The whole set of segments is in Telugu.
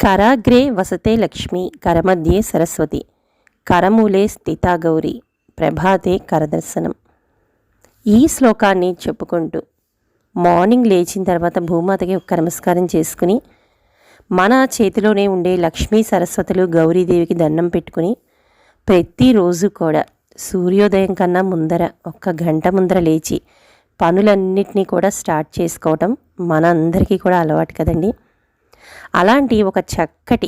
కరాగ్రే వసతే లక్ష్మి కరమధ్యే సరస్వతి కరమూలే స్థితా గౌరి ప్రభాతే కరదర్శనం. ఈ శ్లోకాన్ని చెప్పుకుంటూ మార్నింగ్ లేచిన తర్వాత భూమాతకి ఒక నమస్కారం చేసుకుని మన చేతిలోనే ఉండే లక్ష్మీ సరస్వతులు గౌరీదేవికి దండం పెట్టుకుని ప్రతిరోజు కూడా సూర్యోదయం కన్నా ముందర 1 గంట ముందర లేచి పనులన్నిటినీ కూడా స్టార్ట్ చేసుకోవటం మన అందరికీ కూడా అలవాటు కదండి. అలాంటి ఒక చక్కటి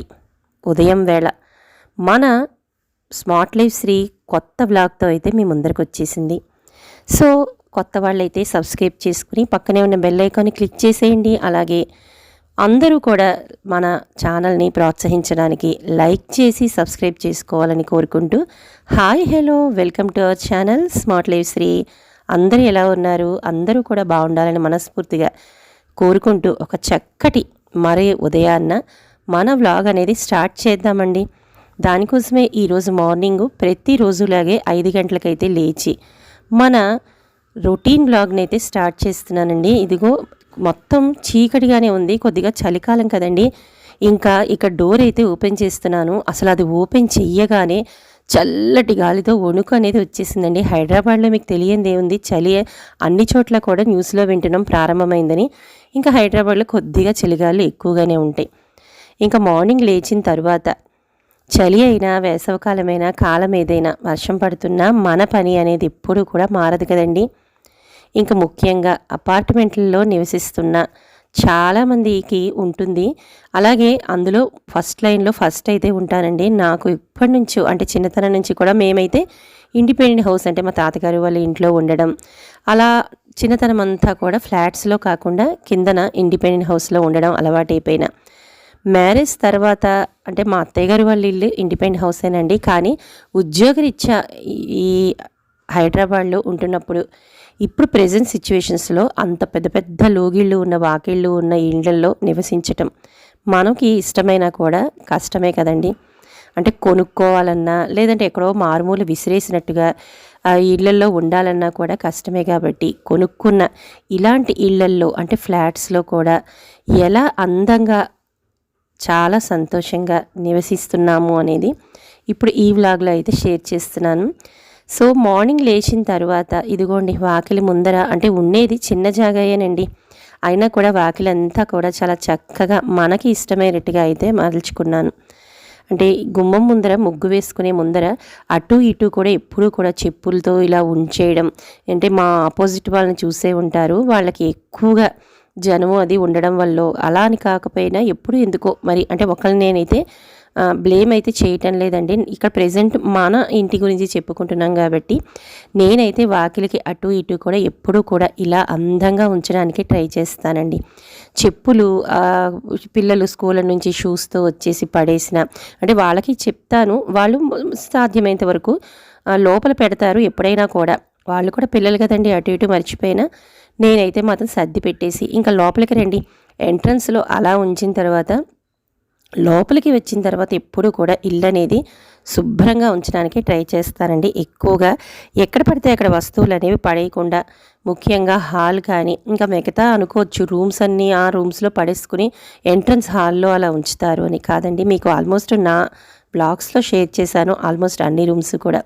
ఉదయం వేళ మన స్మార్ట్ లైఫ్ శ్రీ కొత్త వ్లాగ్తో అయితే మీ ముందరికి వచ్చేసింది. సో కొత్త వాళ్ళైతే సబ్స్క్రైబ్ చేసుకుని పక్కనే ఉన్న బెల్ ఐకాన్ని క్లిక్ చేసేయండి. అలాగే అందరూ కూడా మన ఛానల్ని ప్రోత్సహించడానికి లైక్ చేసి సబ్స్క్రైబ్ చేసుకోవాలని కోరుకుంటూ hi hello welcome to our channel smart life Sri. అందరూ ఎలా ఉన్నారు? అందరూ కూడా బాగుండాలని మనస్ఫూర్తిగా కోరుకుంటూ ఒక చక్కటి మరి ఉదయాన్న మన వ్లాగ్ అనేది స్టార్ట్ చేద్దామండి. దానికోసమే ఈరోజు మార్నింగు ప్రతిరోజులాగే 5 గంటలకైతే లేచి మన రొటీన్ వ్లాగ్ని అయితే స్టార్ట్ చేస్తున్నానండి. ఇదిగో మొత్తం చీకటిగానే ఉంది, కొద్దిగా చలికాలం కదండి. ఇంకా ఇక్కడ డోర్ అయితే ఓపెన్ చేస్తున్నాను. అసలు అది ఓపెన్ చెయ్యగానే చల్లటి గాలితో వణుకు అనేది వచ్చేసిందండి. హైదరాబాద్లో మీకు తెలియంది ఏముంది, చలి అన్ని చోట్ల కూడా న్యూస్లో వింటున్నాం ప్రారంభమైందని. ఇంకా హైదరాబాద్లో కొద్దిగా చలిగాలు ఎక్కువగానే ఉంటాయి. ఇంకా మార్నింగ్ లేచిన తర్వాత చలి అయినా వేసవకాలమైనా కాలం ఏదైనా వర్షం పడుతున్నా మన పని అనేది ఎప్పుడూ కూడా మారదు కదండి. ఇంకా ముఖ్యంగా అపార్ట్మెంట్లలో నివసిస్తున్న చాలామందికి ఉంటుంది. అలాగే అందులో ఫస్ట్ లైన్లో ఫస్ట్ అయితే ఉంటానండి. నాకు ఇప్పటి నుంచో అంటే చిన్నతనం నుంచి కూడా మేమైతే ఇండిపెండెంట్ హౌస్ అంటే మా తాతగారు వాళ్ళ ఇంట్లో ఉండడం, అలా చిన్నతనం అంతా కూడా ఫ్లాట్స్లో కాకుండా కిందన ఇండిపెండెంట్ హౌస్లో ఉండడం అలవాటైపోయిన. మ్యారేజ్ తర్వాత అంటే మా అత్తయ్య గారు వాళ్ళ ఇల్లు ఇండిపెండెంట్ హౌసేనండి. కానీ ఉద్యోగరీత్యా ఈ హైదరాబాద్లో ఉంటున్నప్పుడు ఇప్పుడు ప్రెజెంట్ సిచ్యువేషన్స్లో అంత పెద్ద పెద్ద లోగిళ్ళు ఉన్న వాకిళ్ళు ఉన్న ఇళ్లల్లో నివసించటం మనకి ఇష్టమైనా కూడా కష్టమే కదండి. అంటే కొనుక్కోవాలన్నా లేదంటే ఎక్కడో మారుమూల విసిరేసినట్టుగా ఆ ఇళ్లల్లో ఉండాలన్నా కూడా కష్టమే. కాబట్టి కొనుక్కున్న ఇలాంటి ఇళ్లల్లో అంటే ఫ్లాట్స్లో కూడా ఎలా అందంగా చాలా సంతోషంగా నివసిస్తున్నాము అనేది ఇప్పుడు ఈ వ్లాగ్లో అయితే షేర్ చేస్తున్నాను. సో మార్నింగ్ లేచిన తర్వాత ఇదిగోండి వాకిలి ముందర అంటే ఉండేది చిన్న జాగాయేనండి, అయినా కూడా వాకిలి అంతా కూడా చాలా చక్కగా మనకి ఇష్టమైనట్టుగా అయితే మలుచుకున్నాను. అంటే గుమ్మం ముందర ముగ్గు వేసుకునే ముందర అటు ఇటు కూడా ఎప్పుడూ కూడా చెప్పులతో ఇలా ఉంచేయడం. అంటే మా ఆపోజిట్ వాళ్ళని చూసే ఉంటారు, వాళ్ళకి ఎక్కువగా జనము అది ఉండడం వల్ల అలా అని కాకపోయినా ఎప్పుడు ఎందుకో మరి అంటే ఒకళ్ళని నేనైతే బ్లేమ్ అయితే చేయటం లేదండి. ఇక్కడ ప్రెజెంట్ మన ఇంటి గురించి చెప్పుకుంటున్నాం కాబట్టి నేనైతే వాకిలికి అటు ఇటు కూడా ఎప్పుడూ కూడా ఇలా అందంగా ఉంచడానికి ట్రై చేస్తానండి. చెప్పులు పిల్లలు స్కూల్ నుంచి షూస్తో వచ్చేసి పడేసిన అంటే వాళ్ళకి చెప్తాను, వాళ్ళు సాధ్యమైనంత వరకు లోపల పెడతారు ఎప్పుడైనా కూడా. వాళ్ళు కూడా పిల్లలు కదండి, అటు ఇటు మర్చిపోయినా నేనైతే మాత్రం సర్ది పెట్టేసి ఇంకా లోపలికి రండి ఎంట్రన్స్లో అలా ఉంచిన తర్వాత లోపలికి వచ్చిన తర్వాత ఎప్పుడు కూడా ఇల్లు అనేది శుభ్రంగా ఉంచడానికి ట్రై చేస్తానండి. ఎక్కువగా ఎక్కడ పడితే అక్కడ వస్తువులు అనేవి పడేయకుండా, ముఖ్యంగా హాల్ కానీ ఇంకా మిగతా అనుకోవచ్చు రూమ్స్ అన్నీ ఆ రూమ్స్లో పడేసుకుని ఎంట్రన్స్ హాల్లో అలా ఉంచుతారు అని కాదండి. మీకు ఆల్మోస్ట్ నా బ్లాగ్స్లో షేర్ చేశాను ఆల్మోస్ట్ అన్ని రూమ్స్ కూడా.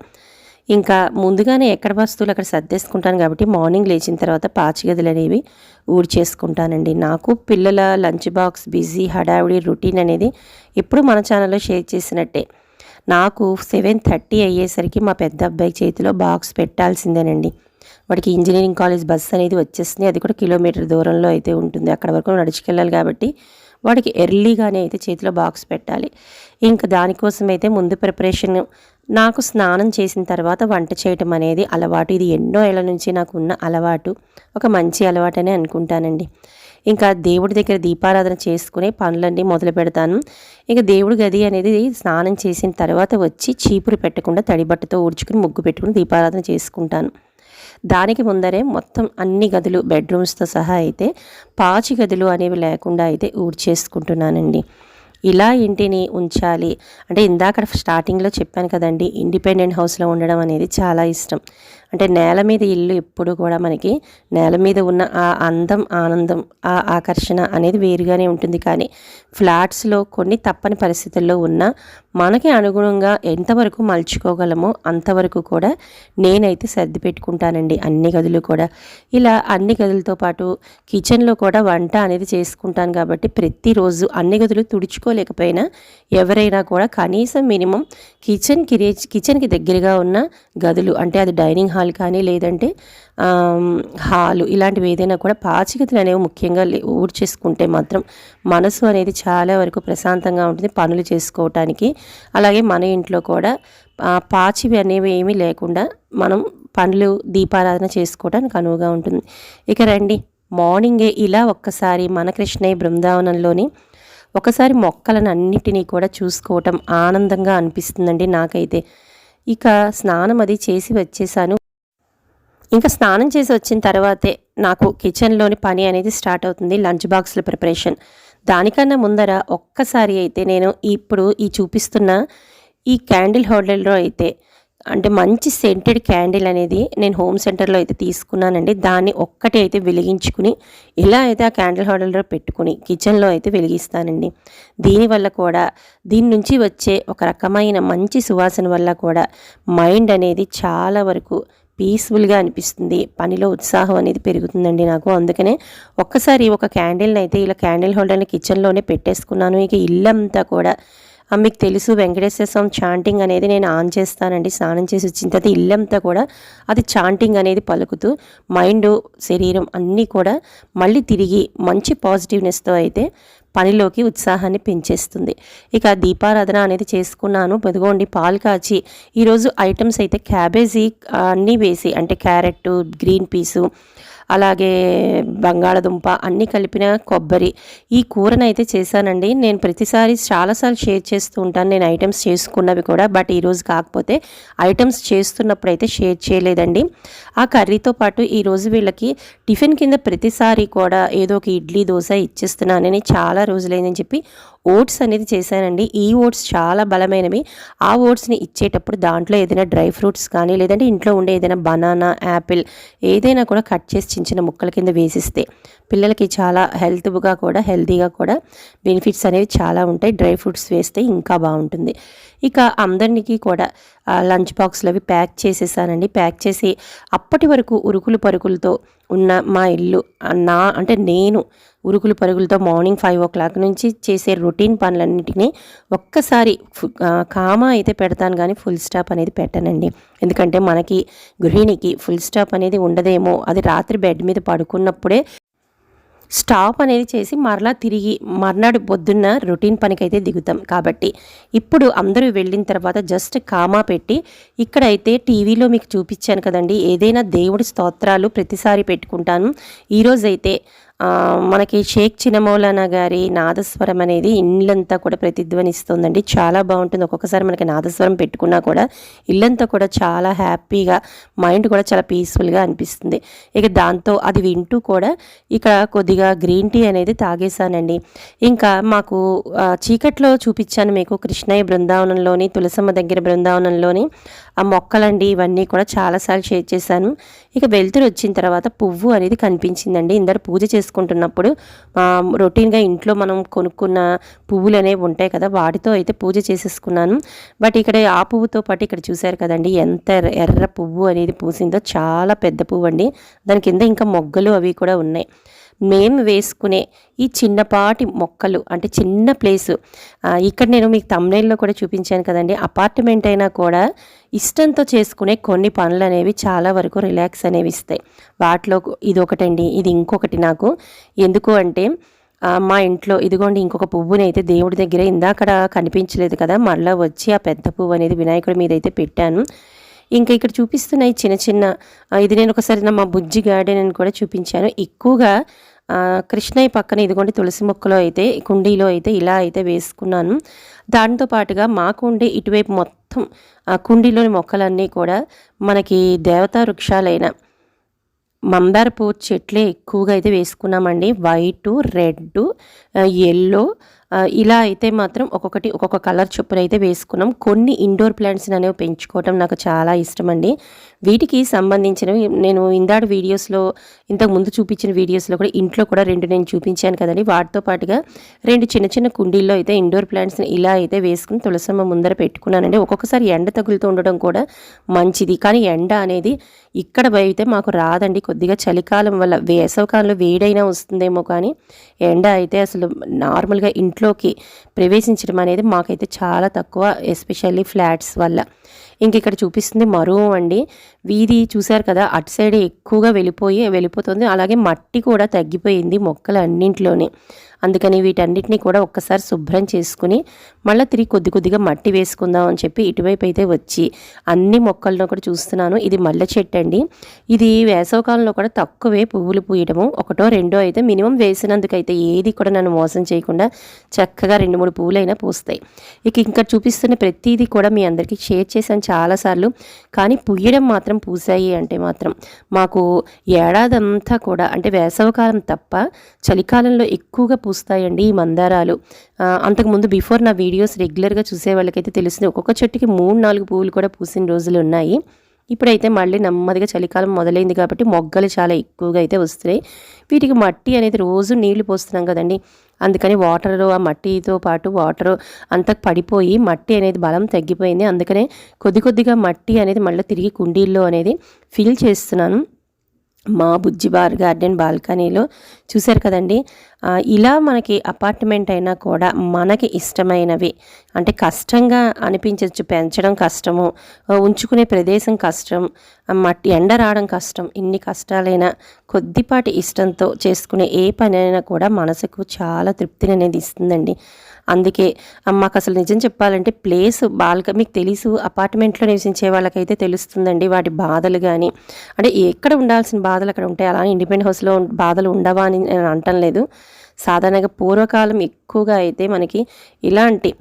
ఇంకా ముందుగానే ఎక్కడ వస్తువులు అక్కడ సర్దేసుకుంటాను కాబట్టి మార్నింగ్ లేచిన తర్వాత పాచిగదులు అనేవి ఊడ్చేసుకుంటానండి. నాకు పిల్లల లంచ్ బాక్స్ బిజీ హడావిడి రొటీన్ అనేది ఎప్పుడు మన ఛానల్లో షేర్ చేసినట్టే. నాకు 7:30 అయ్యేసరికి మా పెద్ద అబ్బాయి చేతిలో బాక్స్ పెట్టాల్సిందేనండి. వాడికి ఇంజనీరింగ్ కాలేజ్ బస్సు అనేది వచ్చేస్తుంది, అది కూడా కిలోమీటర్ దూరంలో అయితే ఉంటుంది, అక్కడ వరకు నడుచుకెళ్ళాలి కాబట్టి వాడికి ఎర్లీగానే అయితే చేతిలో బాక్స్ పెట్టాలి. ఇంకా దానికోసం అయితే ముందు ప్రిపరేషన్, నాకు స్నానం చేసిన తర్వాత వంట చేయటం అనేది అలవాటు. ఇది ఎన్నో ఏళ్ళ నుంచి నాకు ఉన్న అలవాటు, ఒక మంచి అలవాటనే అనుకుంటానండి. ఇంకా దేవుడి దగ్గర దీపారాధన చేసుకునే పనులన్నీ మొదలు పెడతాను. ఇంకా దేవుడి గది అనేది స్నానం చేసిన తర్వాత వచ్చి చీపురు పెట్టకుండా తడిబట్టతో ఊడ్చుకుని ముగ్గు పెట్టుకుని దీపారాధన చేసుకుంటాను. దానికి ముందరే మొత్తం అన్ని గదులు బెడ్రూమ్స్తో సహా అయితే పాచి గదులు అనేవి లేకుండా అయితే ఊడ్చేసుకుంటున్నానండి. ఇలా ఇంటిని ఉంచాలి అంటే ఇందాక స్టార్టింగ్లో చెప్పాను కదండి, ఇండిపెండెంట్ హౌస్లో ఉండడం అనేది చాలా ఇష్టం. అంటే నేల మీద ఇల్లు ఎప్పుడు కూడా మనకి నేల మీద ఉన్న ఆ అందం, ఆనందం, ఆ ఆకర్షణ అనేది వేరుగానే ఉంటుంది. కానీ ఫ్లాట్స్లో కొన్ని తప్పని పరిస్థితుల్లో ఉన్న మనకి అనుగుణంగా ఎంతవరకు మలుచుకోగలమో అంతవరకు కూడా నేనైతే సర్ది పెట్టుకుంటానండి అన్ని గదులు కూడా. ఇలా అన్ని గదులతో పాటు కిచెన్లో కూడా వంట అనేది చేసుకుంటాను కాబట్టి ప్రతిరోజు అన్ని గదులు తుడుచుకోలేకపోయినా ఎవరైనా కూడా కనీసం మినిమం కిచెన్కి దగ్గరగా ఉన్న గదులు, అంటే అది డైనింగ్ హాల్ కానీ లేదంటే హాలు, ఇలాంటివి ఏదైనా కూడా పాచిగదులు అనేవి ముఖ్యంగా ఊడ్చేసుకుంటే మాత్రం మనసు అనేది చాలా వరకు ప్రశాంతంగా ఉంటుంది పనులు చేసుకోవటానికి. అలాగే మన ఇంట్లో కూడా పాచివి అనేవి ఏమీ లేకుండా మనం పనులు దీపారాధన చేసుకోవడానికి అనువుగా ఉంటుంది. ఇక రండి, మార్నింగే ఇలా ఒక్కసారి మన కృష్ణయ్య బృందావనంలోని ఒకసారి మొక్కలను అన్నిటినీ కూడా చూసుకోవటం ఆనందంగా అనిపిస్తుందండి నాకైతే. ఇక స్నానం అది చేసి వచ్చేసాను. ఇంకా స్నానం చేసి వచ్చిన తర్వాతే నాకు కిచెన్లోని పని అనేది స్టార్ట్ అవుతుంది, లంచ్ బాక్స్ల ప్రిపరేషన్. దానికన్నా ముందర ఒక్కసారి అయితే నేను ఇప్పుడు ఈ చూపిస్తున్న ఈ క్యాండిల్ హోల్డర్లో అయితే, అంటే మంచి సెంటెడ్ క్యాండిల్ అనేది నేను హోమ్ సెంటర్లో అయితే తీసుకున్నానండి. దాన్ని ఒక్కటి అయితే వెలిగించుకుని ఇలా అయితే ఆ క్యాండిల్ హోల్డర్లో పెట్టుకుని కిచెన్లో అయితే వెలిగిస్తానండి. దీనివల్ల కూడా దీని నుంచి వచ్చే ఒక రకమైన మంచి సువాసన వల్ల కూడా మైండ్ అనేది చాలా వరకు పీస్ఫుల్గా అనిపిస్తుంది, పనిలో ఉత్సాహం అనేది పెరుగుతుందండి నాకు. అందుకనే ఒక్కసారి ఒక క్యాండిల్ని అయితే ఇలా క్యాండిల్ హోల్డర్ని కిచెన్లోనే పెట్టేసుకున్నాను. ఇక ఇల్లంతా కూడా మీకు తెలుసు వెంకటేశ్వర స్వామి చాంటింగ్ అనేది నేను ఆన్ చేస్తానండి. స్నానం చేసి వచ్చిన తర్వాత ఇల్లంతా కూడా అది చాంటింగ్ అనేది పలుకుతూ మైండ్, శరీరం అన్నీ కూడా మళ్ళీ తిరిగి మంచి పాజిటివ్నెస్తో అయితే పనిలోకి ఉత్సాహాన్ని పెంచేస్తుంది. ఇక దీపారాధన అనేది చేసుకున్నాను. ఇదిగోండి పాలు కాచి ఈరోజు ఐటమ్స్ అయితే క్యాబేజీ అన్నీ వేసి, అంటే క్యారెట్, గ్రీన్ పీసు, అలాగే బంగాళదుంప అన్నీ కలిపిన కొబ్బరి, ఈ కూరనైతే చేశానండి. నేను ప్రతిసారి చాలాసార్లు షేర్ చేస్తూ ఉంటాను నేను ఐటమ్స్ చేసుకున్నవి కూడా, బట్ ఈరోజు కాకపోతే ఐటమ్స్ చేస్తున్నప్పుడు అయితే షేర్ చేయలేదండి. ఆ కర్రీతో పాటు ఈరోజు వీళ్ళకి టిఫిన్ కింద ప్రతిసారి కూడా ఏదో ఒక ఇడ్లీ, దోశ ఇచ్చేస్తున్నానని చాలా రోజులైందని చెప్పి ఓట్స్ అనేది చేశానండి. ఈ ఓట్స్ చాలా బలమైనవి. ఆ ఓట్స్ని ఇచ్చేటప్పుడు దాంట్లో ఏదైనా డ్రై ఫ్రూట్స్ కానీ లేదంటే ఇంట్లో ఉండే ఏదైనా బనానా, యాపిల్ ఏదైనా కూడా కట్ చేసి చిన్న చిన్న ముక్కల కింద వేసిస్తే పిల్లలకి చాలా హెల్తీగా కూడా బెనిఫిట్స్ అనేవి చాలా ఉంటాయి. డ్రై ఫ్రూట్స్ వేస్తే ఇంకా బాగుంటుంది. ఇక అందరికీ కూడా లంచ్ బాక్స్లు అవి ప్యాక్ చేసేసానండి. ప్యాక్ చేసి అప్పటి వరకు ఉరుకులు పరుగులతో ఉన్న మా ఇల్లు, అంటే నేను ఉరుకులు పరుగులతో మార్నింగ్ 5 o'clock నుంచి చేసే రొటీన్ పనులన్నిటినీ ఒక్కసారి కామా అయితే పెడతాను కానీ ఫుల్ స్టాప్ అనేది పెట్టనండి. ఎందుకంటే మనకి గృహిణికి ఫుల్ స్టాప్ అనేది ఉండదేమో, అది రాత్రి బెడ్ మీద పడుకున్నప్పుడే స్టాప్ అనేది చేసి మరలా తిరిగి మర్నాడు పొద్దున్న రొటీన్ పనికైతే దిగుతాం. కాబట్టి ఇప్పుడు అందరూ వెళ్ళిన తర్వాత జస్ట్ కామా పెట్టి, ఇక్కడైతే టీవీలో మీకు చూపించాను కదండి, ఏదైనా దేవుడి స్తోత్రాలు ప్రతిసారి పెట్టుకుంటాను. ఈరోజైతే మనకి షేక్ చినమౌలానా గారి నాదస్వరం అనేది ఇల్లంతా కూడా ప్రతిధ్వనిస్తుందండి. చాలా బాగుంటుంది. ఒక్కొక్కసారి మనకి నాదస్వరం పెట్టుకున్నా కూడా ఇల్లంతా కూడా చాలా హ్యాపీగా, మైండ్ కూడా చాలా పీస్ఫుల్గా అనిపిస్తుంది. ఇక దాంతో అది వింటూ కూడా ఇక్కడ కొద్దిగా గ్రీన్ టీ అనేది తాగేశానండి. ఇంకా మాకు చీకట్లో చూపించాను మీకు కృష్ణయ్య బృందావనంలోని, తులసమ్మ దగ్గర బృందావనంలోని ఆ మొక్కలండి, ఇవన్నీ కూడా చాలాసార్లు షేర్ చేశాను. ఇక వెలుతురు వచ్చిన తర్వాత పువ్వు అనేది కనిపించిందండి. ఇందరు పూజ చేసుకుంటున్నప్పుడు రొటీన్గా ఇంట్లో మనం కొనుక్కున్న పువ్వులు అనేవి ఉంటాయి కదా, వాటితో అయితే పూజ చేసేసుకున్నాను. బట్ ఇక్కడ ఆ పువ్వుతో పాటు ఇక్కడ చూశారు కదండి ఎంత ఎర్ర పువ్వు అనేది పూసిందో, చాలా పెద్ద పువ్వు అండి. దాని కింద ఇంకా మొగ్గలు అవి కూడా ఉన్నాయి. మేము వేసుకునే ఈ చిన్నపాటి మొక్కలు, అంటే చిన్న ప్లేసు, ఇక్కడ నేను మీకు థంబ్నెయిల్లో కూడా చూపించాను కదండి, అపార్ట్మెంట్ అయినా కూడా ఇష్టంతో చేసుకునే కొన్ని పనులు అనేవి చాలా వరకు రిలాక్స్ అనేవి ఇస్తాయి. వాటిలో ఇదొకటండి. ఇది ఇంకొకటి నాకు ఎందుకు అంటే, మా ఇంట్లో ఇదిగోండి ఇంకొక పువ్వుని అయితే దేవుడి దగ్గర ఇందాకడ కనిపించలేదు కదా, మళ్ళీ వచ్చి ఆ పెద్ద పువ్వు అనేది వినాయకుడి మీద అయితే పెట్టాను. ఇంకా ఇక్కడ చూపిస్తున్న ఈ చిన్న చిన్న, ఇది నేను ఒకసారి మా బుజ్జి గార్డెన్ అని కూడా చూపించాను. ఎక్కువగా కృష్ణయ్య పక్కన ఇదిగోండి తులసి మొక్కలో అయితే కుండీలో అయితే ఇలా అయితే వేసుకున్నాను. దాంతో పాటుగా మాకు ఉండే ఇటువైపు మొత్తం కుండీలోని మొక్కలన్నీ కూడా మనకి దేవతా వృక్షాలైన మందార పువ్వు చెట్లే ఎక్కువగా అయితే వేసుకున్నామండి. వైటు, రెడ్, ఎల్లో, ఇలా అయితే మాత్రం ఒక్కొక్కటి ఒక్కొక్క కలర్ చొప్పున అయితే వేసుకున్నాం. కొన్ని ఇండోర్ ప్లాంట్స్ని అనేవి పెంచుకోవటం నాకు చాలా ఇష్టం అండి. వీటికి సంబంధించినవి నేను వీడియోస్లో ఇంతకు ముందు చూపించిన వీడియోస్లో కూడా ఇంట్లో కూడా 2 నేను చూపించాను కదండి. వాటితో పాటుగా 2 చిన్న చిన్న కుండీల్లో అయితే ఇండోర్ ప్లాంట్స్ని ఇలా అయితే వేసుకుని తులసమ్మ ముందర పెట్టుకున్నానండి. ఒక్కొక్కసారి ఎండ తగులుతూ ఉండడం కూడా మంచిది, కానీ ఎండ అనేది ఇక్కడ అయితే మాకు రాదండి. కొద్దిగా చలికాలం వల్ల వేసవకాలంలో వేడైనా వస్తుందేమో, కానీ ఎండ అయితే అసలు నార్మల్గా ఇంట్లోకి ప్రవేశించడం అనేది మాకైతే చాలా తక్కువ, ఎస్పెషల్లీ ఫ్లాట్స్ వల్ల. ఇంక ఇక్కడ చూపిస్తుంది మరువం అండి. వీధి చూశారు కదా, అటు సైడ్ ఎక్కువగా వెళ్ళిపోతుంది. అలాగే మట్టి కూడా తగ్గిపోయింది మొక్కలు అన్నింటిలోని. అందుకని వీటన్నిటిని కూడా ఒక్కసారి శుభ్రం చేసుకుని మళ్ళీ తిరిగి కొద్దిగా మట్టి వేసుకుందాం అని చెప్పి ఇటువైపు అయితే వచ్చి అన్ని మొక్కలను కూడా చూస్తున్నాను. ఇది మల్లె చెట్టు అండి. ఇది వేసవకాలంలో కూడా తక్కువే పువ్వులు పూయడము, 1-2 అయితే మినిమం వేసినందుకైతే ఏది కూడా నన్ను మోసం చేయకుండా చక్కగా 2-3 పువ్వులైనా పూస్తాయి. ఇంకా చూపిస్తున్న ప్రతిదీ కూడా మీ అందరికీ షేర్ చేశాను చాలాసార్లు, కానీ పూయడం మాత్రం పూసాయి అంటే మాత్రం మాకు ఏడాదంతా కూడా, అంటే వేసవకాలం తప్ప చలికాలంలో ఎక్కువగా పూస్తాయండి ఈ మందారాలు. అంతకుముందు బిఫోర్ నా వీడియోస్ రెగ్యులర్గా చూసే వాళ్ళకైతే తెలుస్తుంది, ఒక్కొక్క చెట్టుకి 3-4 పువ్వులు కూడా పూసిన రోజులు ఉన్నాయి. ఇప్పుడైతే మళ్ళీ నెమ్మదిగా చలికాలం మొదలైంది కాబట్టి మొగ్గలు చాలా ఎక్కువగా అయితే వస్తున్నాయి. వీటికి మట్టి అనేది రోజు నీళ్లు పోస్తున్నాం కదండి, అందుకని వాటరు, ఆ మట్టితో పాటు వాటరు అంతా పడిపోయి మట్టి అనేది బలం తగ్గిపోయింది. అందుకనే కొద్దిగా మట్టి అనేది మళ్ళీ తిరిగి కుండీల్లో అనేది ఫిల్ చేస్తున్నాను. మా బుజ్జి గార్డెన్ బాల్కనీలో చూశారు కదండి. ఇలా మనకి అపార్ట్మెంట్ అయినా కూడా మనకి ఇష్టమైనవి, అంటే కష్టంగా అనిపించవచ్చు, పెంచడం కష్టము, ఉంచుకునే ప్రదేశం కష్టం, మట్టి ఎండ రావడం కష్టం, ఇన్ని కష్టాలైనా కొద్దిపాటి ఇష్టంతో చేసుకునే ఏ పనైనా కూడా మనసుకు చాలా తృప్తిని అనేది ఇస్తుందండి. అందుకే మాకు అసలు నిజం చెప్పాలంటే ప్లేస్ మీకు తెలుసు, అపార్ట్మెంట్లో నివసించే వాళ్ళకైతే తెలుస్తుందండి వాటి బాధలు. కానీ అంటే ఎక్కడ ఉండాల్సిన బాధలు అక్కడ ఉంటాయి, అలా ఇండిపెండెంట్ హౌస్లో బాధలు ఉండవా అని నేను అనటం లేదు. సాధారణంగా పూర్వకాలం ఎక్కువగా అయితే మనకి ఇలాంటి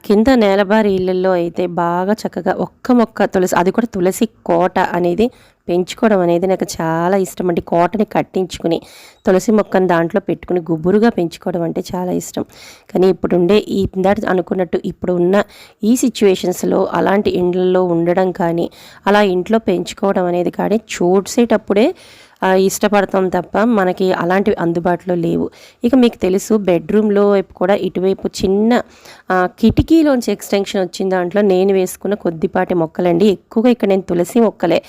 కింద నేలబారి ఇళ్ళల్లో అయితే బాగా చక్కగా ఒక్క మొక్క తులసి, అది కూడా తులసి కోట అనేది పెంచుకోవడం అనేది నాకు చాలా ఇష్టం అండి. కోటని కట్టించుకుని తులసి మొక్కను దాంట్లో పెట్టుకుని గుబురుగా పెంచుకోవడం అంటే చాలా ఇష్టం. కానీ ఇప్పుడుండే ఇందాక అనుకున్నట్టు ఇప్పుడు ఉన్న ఈ సిచ్యువేషన్స్లో అలాంటి ఇండ్లలో ఉండడం కానీ అలా ఇంట్లో పెంచుకోవడం అనేది కానీ చూసేటప్పుడే ఇష్టపడతాం తప్ప మనకి అలాంటివి అందుబాటులో లేవు. ఇక మీకు తెలుసు బెడ్రూమ్లో వైపు కూడా ఇటువైపు చిన్న కిటికీలోంచి ఎక్స్టెన్షన్ వచ్చిన దాంట్లో నేను వేసుకున్న కొద్దిపాటి మొక్కలండి. ఎక్కువగా ఇక్కడ నేను తులసి మొక్కలే,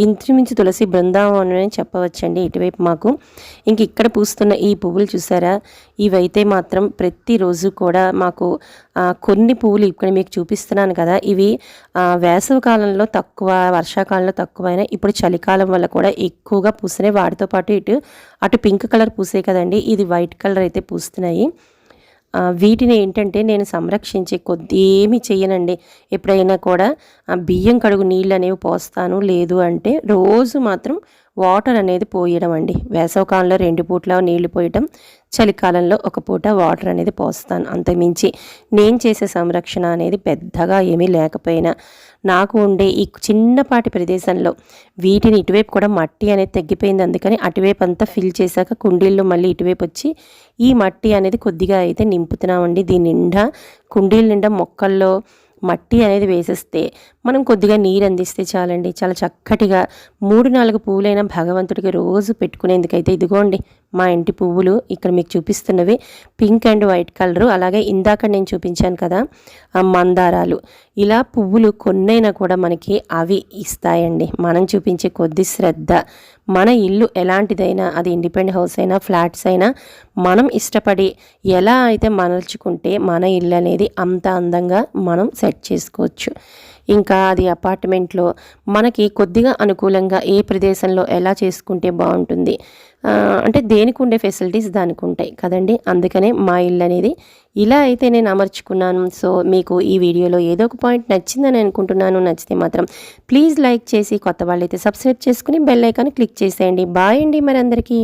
ఇంచుమించు తులసి బృందావనం అని చెప్పవచ్చండి ఇటువైపు మాకు. ఇక్కడ పూస్తున్న ఈ పువ్వులు చూసారా, ఇవైతే మాత్రం ప్రతిరోజు కూడా మాకు కొన్ని పువ్వులు ఇక్కడ మీకు చూపిస్తున్నాను కదా, ఇవి వేసవి కాలంలో తక్కువ, వర్షాకాలంలో తక్కువైనా ఇప్పుడు చలికాలం వల్ల కూడా ఎక్కువగా పూస్తున్నాయి. వాటితో పాటు అటు పింక్ కలర్ పూసే కదండి, ఇది వైట్ కలర్ అయితే పూస్తున్నాయి. వీటిని ఏంటంటే నేను సంరక్షించే ఏమీ చెయ్యనండి. ఎప్పుడైనా కూడా బియ్యం కడుగు నీళ్ళు అనేవి పోస్తాను, లేదు అంటే రోజు మాత్రం వాటర్ అనేది పోయడం అండి. వేసవకాలంలో 2 పూట్ల నీళ్లు పోయటం, చలికాలంలో 1 పూట వాటర్ అనేది పోస్తాను. అంతకుమించి నేను చేసే సంరక్షణ అనేది పెద్దగా ఏమీ లేకపోయినా నాకు ఉండే ఈ చిన్నపాటి ప్రదేశంలో వీటిని ఇటువైపు కూడా మట్టి అనేది తగ్గిపోయింది, అందుకని అటువైపు అంతా ఫిల్ చేశాక కుండీల్లో మళ్ళీ ఇటువైపు వచ్చి ఈ మట్టి అనేది కొద్దిగా అయితే నింపుతున్నామండి. దీని నిండా కుండీల నిండా మొక్కల్లో మట్టి అనేది వేసేస్తే మనం కొద్దిగా నీరు అందిస్తే చాలండి, చాలా చక్కటిగా 3-4 పువ్వులైనా భగవంతుడికి రోజు పెట్టుకునేందుకైతే ఇదిగోండి మా ఇంటి పువ్వులు ఇక్కడ మీకు చూపిస్తున్నవి పింక్ అండ్ వైట్ కలరు. అలాగే ఇందాక నేను చూపించాను కదా మందారాలు. ఇలా పువ్వులు కొన్నైనా కూడా మనకి అవి ఇస్తాయండి మనం చూపించే కొద్ది శ్రద్ధ. మన ఇల్లు ఎలాంటిదైనా, అది ఇండిపెండెంట్ హౌస్ అయినా ఫ్లాట్స్ అయినా, మనం ఇష్టపడి ఎలా అయితే మలచుకుంటే మన ఇల్లు అనేది అంత అందంగా మనం సెట్ చేసుకోవచ్చు. ఇంకా అది అపార్ట్మెంట్లో మనకి కొద్దిగా అనుకూలంగా ఏ ప్రదేశంలో ఎలా చేసుకుంటే బాగుంటుంది, అంటే దేనికి ఉండే ఫెసిలిటీస్ దానికి ఉంటాయి కదండి. అందుకనే మా ఇల్లు అనేది ఇలా అయితే నేను అమర్చుకున్నాను. సో మీకు ఈ వీడియోలో ఏదో ఒక పాయింట్ నచ్చిందని అనుకుంటున్నాను. నచ్చితే మాత్రం ప్లీజ్ లైక్ చేసి, కొత్త వాళ్ళైతే సబ్స్క్రైబ్ చేసుకుని బెల్ ఐకాన్ క్లిక్ చేసేయండి. బాయ్ అండి మరి అందరికీ.